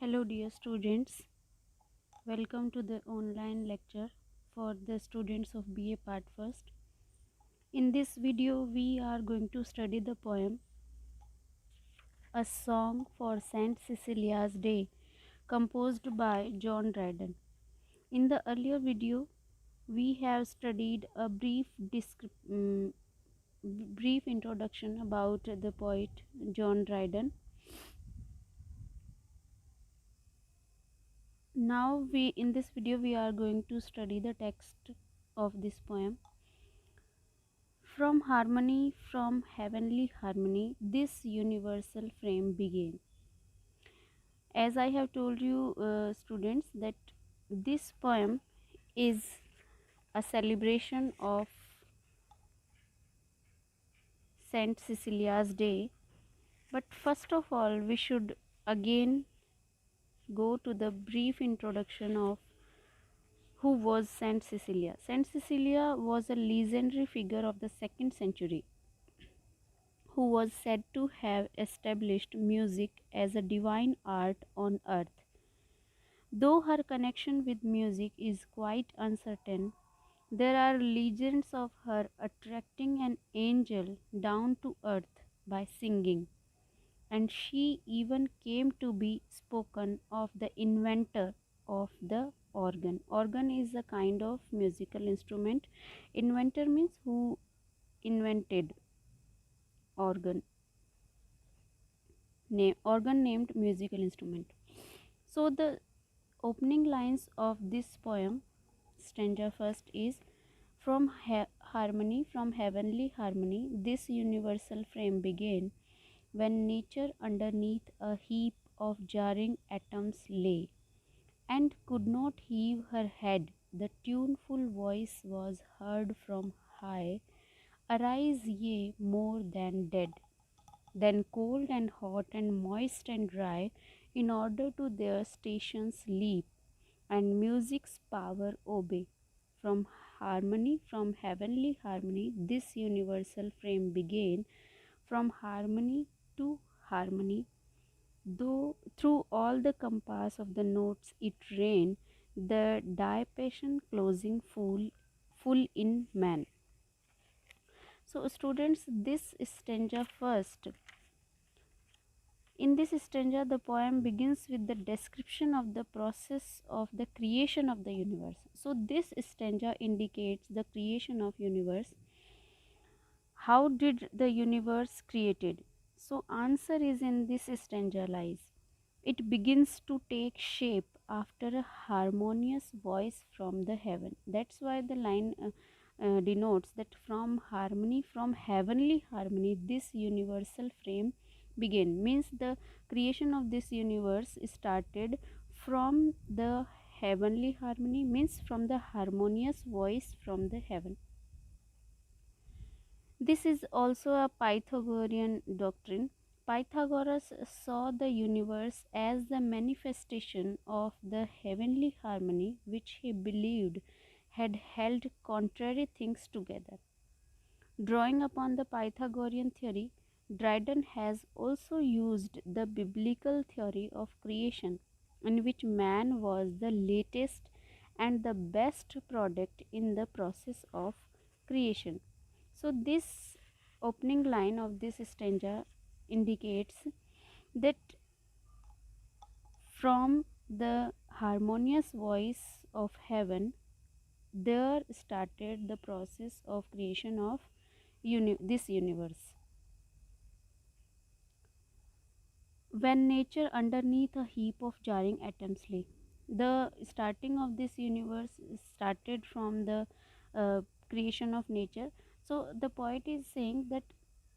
Hello dear students, welcome to the online lecture for the students of BA Part First. In this video we are going to study the poem A Song for St. Cecilia's Day composed by John Dryden. In the earlier video we have studied a brief introduction about the poet John Dryden. Now in this video we are going to study the text of this poem. From harmony, from heavenly harmony, this universal frame began. As I have told you students that this poem is a celebration of Saint Cecilia's Day, but first of all we should again go to the brief introduction of who was Saint Cecilia. Saint Cecilia was a legendary figure of the 2nd century who was said to have established music as a divine art on earth. Though her connection with music is quite uncertain, there are legends of her attracting an angel down to earth by singing, and she even came to be spoken of the inventor of the organ. Organ is a kind of musical instrument. Inventor means who invented organ. Organ named musical instrument. So the opening lines of this poem, stanza first, is from harmony, from heavenly harmony, this universal frame began when nature underneath a heap of jarring atoms lay, and could not heave her head. The tuneful voice was heard from high, arise ye more than dead, then cold and hot and moist and dry, in order to their stations leap, and music's power obey. From harmony, from heavenly harmony, this universal frame began, from harmony to harmony, though through all the compass of the notes it ran, the diapason closing full in man. So students, this stanza first. In this stanza, the poem begins with the description of the process of the creation of the universe. So this stanza indicates the creation of universe. How did the universe created? So answer is in this stanza lies. It begins to take shape after a harmonious voice from the heaven. That's why the line denotes that from harmony, from heavenly harmony, this universal frame began. Means the creation of this universe started from the heavenly harmony, means from the harmonious voice from the heaven. This is also a Pythagorean doctrine. Pythagoras saw the universe as the manifestation of the heavenly harmony which he believed had held contrary things together. Drawing upon the Pythagorean theory, Dryden has also used the biblical theory of creation, in which man was the latest and the best product in the process of creation. So this opening line of this stanza indicates that from the harmonious voice of heaven, there started the process of creation of this universe. When nature underneath a heap of jarring atoms lay, the starting of this universe started from the creation of nature. So the poet is saying that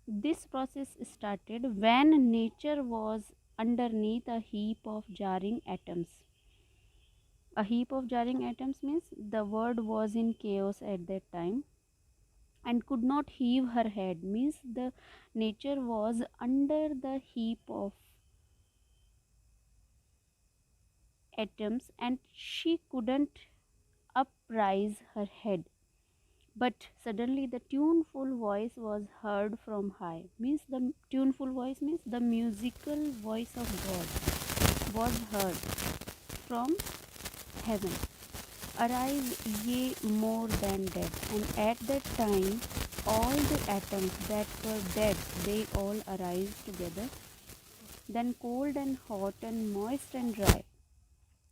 this process started when nature was underneath a heap of jarring atoms. A heap of jarring atoms means the world was in chaos at that time and could not heave her head, means the nature was under the heap of atoms and she couldn't uprise her head. But suddenly the tuneful voice was heard from high, means the tuneful voice means the musical voice of God. was heard from heaven, "Arise, ye more than dead." And at that time, all the atoms that were dead, they all arise together, then cold and hot and moist and dry.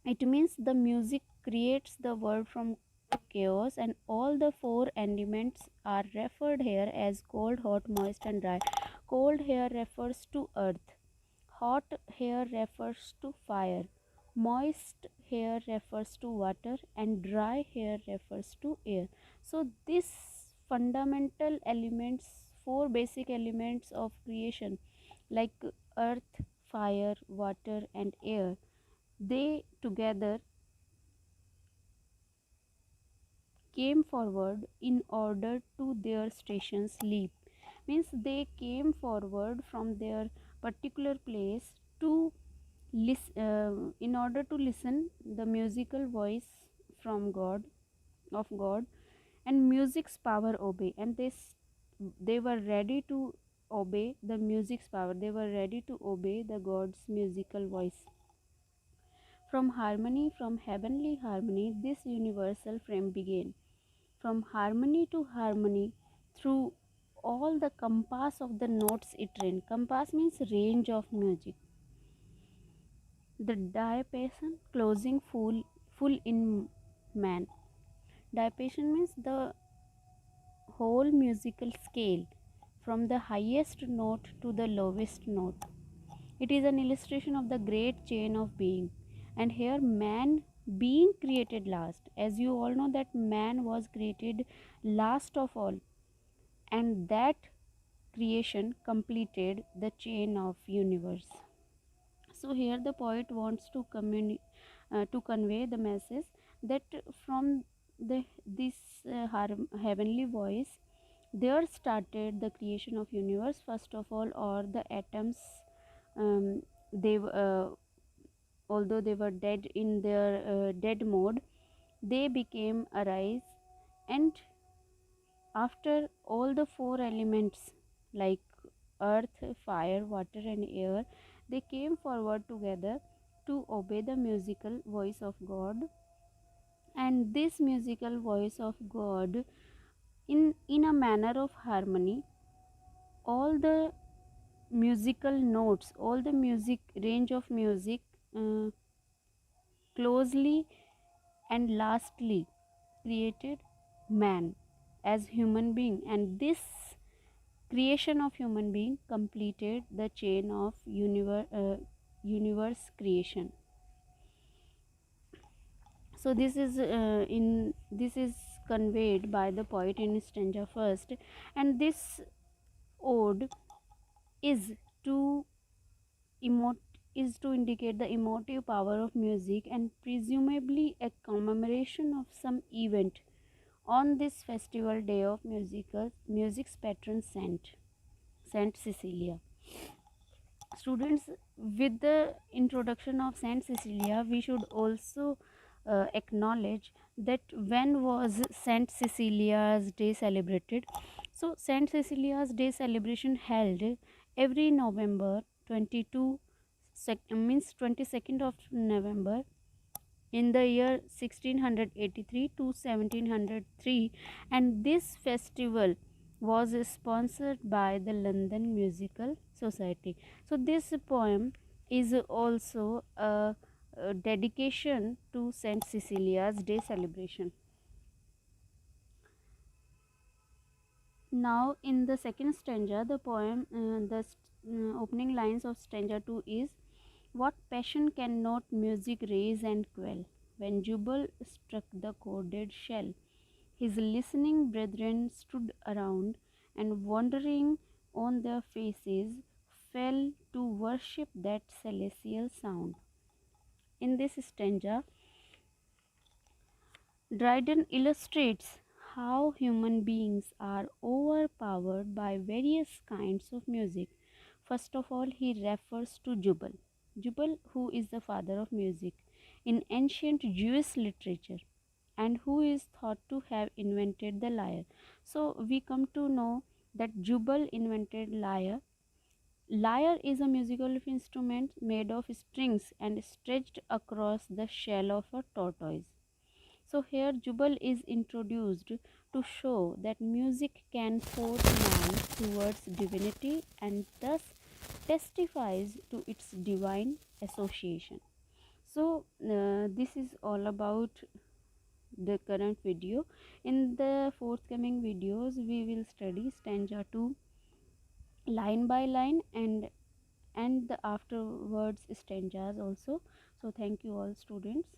It means the music creates the world from chaos, and all the four elements are referred here as cold, hot, moist, and dry. Cold here refers to earth, hot here refers to fire, moist here refers to water, and dry here refers to air. So, these fundamental elements, four basic elements of creation, like earth, fire, water, and air, they together came forward in order to their stations leap. Means they came forward from their particular place to in order to listen the musical voice from God, of God, and music's power obey. And they were ready to obey the music's power. They were ready to obey the God's musical voice. From harmony, from heavenly harmony, this universal frame began. From harmony to harmony, through all the compass of the notes it ran. Compass means range of music. The diapason closing full in man. Diapason means the whole musical scale from the highest note to the lowest note. It is an illustration of the great chain of being. And here man being created last. As you all know that man was created last of all, and that creation completed the chain of universe. So here the poet wants to to convey the message that from this heavenly voice, there started the creation of universe. First of all, or the atoms, they although they were dead in their dead mode, they became arise, and after all the four elements like earth, fire, water, and air, they came forward together to obey the musical voice of God. And this musical voice of God, in a manner of harmony, all the musical notes, all the music range of music, uh, closely and lastly created man as human being, and this creation of human being completed the chain of universe creation. So this is conveyed by the poet in stanza first, and this ode is to is to indicate the emotive power of music, and presumably a commemoration of some event on this festival day of music's patron Saint Cecilia. Students, with the introduction of Saint Cecilia, we should also acknowledge that when was Saint Cecilia's day celebrated. So Saint Cecilia's day celebration held every November 22 means 22nd of November in the year 1683 to 1703, and this festival was sponsored by the London Musical Society. So this poem is also a dedication to Saint Cecilia's day celebration. Now in the second stanza, the poem opening lines of stanza 2 is: "What passion cannot music raise and quell? When Jubal struck the chorded shell, his listening brethren stood around, and wondering on their faces fell to worship that celestial sound." In this stanza, Dryden illustrates how human beings are overpowered by various kinds of music. First of all, he refers to Jubal. Jubal, who is the father of music in ancient Jewish literature, and who is thought to have invented the lyre. So we come to know that Jubal invented lyre. Lyre is a musical instrument made of strings and stretched across the shell of a tortoise. So here Jubal is introduced to show that music can force man towards divinity and thus testifies to its divine association. So this is all about the current video. In the forthcoming videos we will study stanza 2 line by line and the afterwards stanzas also. So thank you all students.